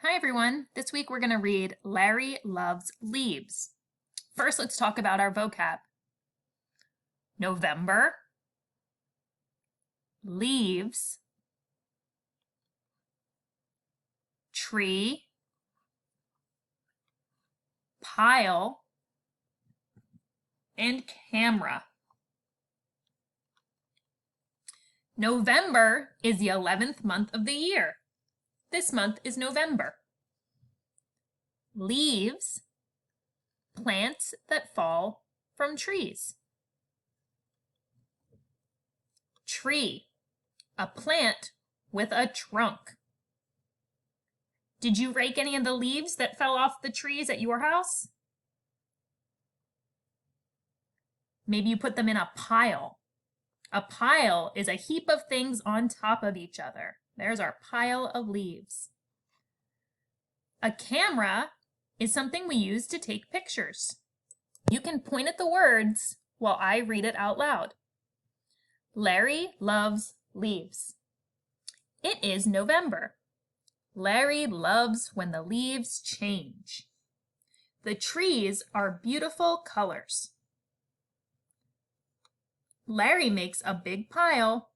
Hi everyone. This week we're going to read Larry Loves Leaves. First, let's talk about our vocab. November, leaves, tree, pile, and camera. November is the 11th month of the year. This month is November. Leaves, plants that fall from trees. Tree, a plant with a trunk. Did you rake any of the leaves that fell off the trees at your house? Maybe you put them in a pile. A pile is a heap of things on top of each other. There's our pile of leaves. A camera is something we use to take pictures. You can point at the words while I read it out loud. Larry loves leaves. It is November. Larry loves when the leaves change. The trees are beautiful colors. Larry makes a big pile.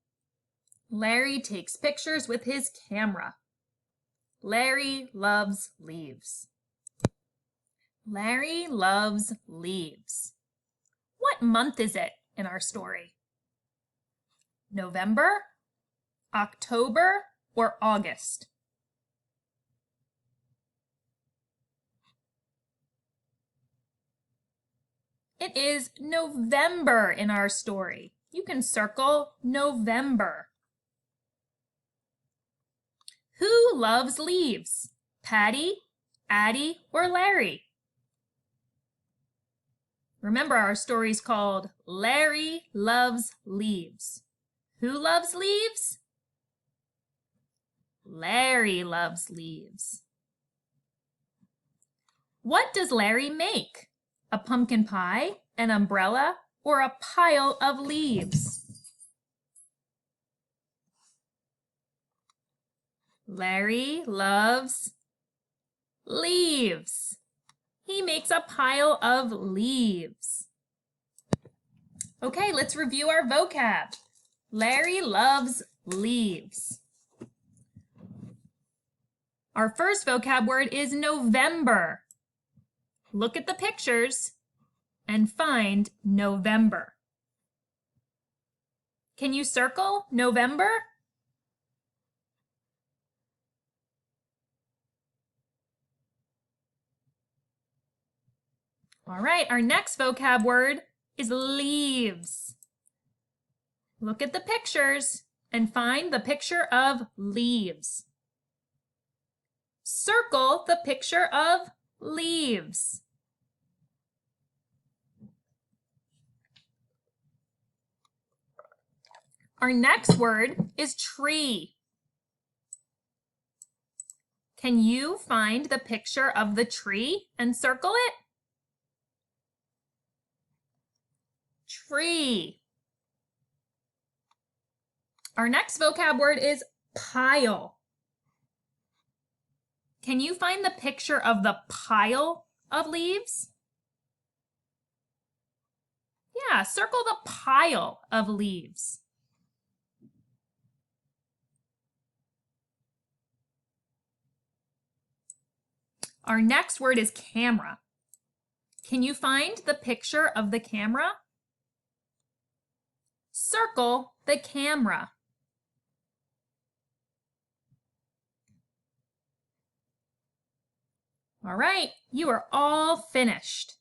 Larry takes pictures with his camera. Larry loves leaves. Larry loves leaves. What month is it in our story? November, October, or August? It is November in our story. You can circle November. Who loves leaves? Patty, Addie, or Larry? Remember, our story's called Larry Loves Leaves. Who loves leaves? Larry loves leaves. What does Larry make? A pumpkin pie, an umbrella, or a pile of leaves? Larry loves leaves. He makes a pile of leaves. Okay, let's review our vocab. Larry loves leaves. Our first vocab word is November. Look at the pictures and find November. Can you circle November? All right, our next vocab word is leaves. Look at the pictures and find the picture of leaves. Circle the picture of leaves. Our next word is tree. Can you find the picture of the tree and circle it? Tree. Our next vocab word is pile. Can you find the picture of the pile of leaves? Yeah, circle the pile of leaves. Our next word is camera. Can you find the picture of the camera? Circle the camera. All right, you are all finished.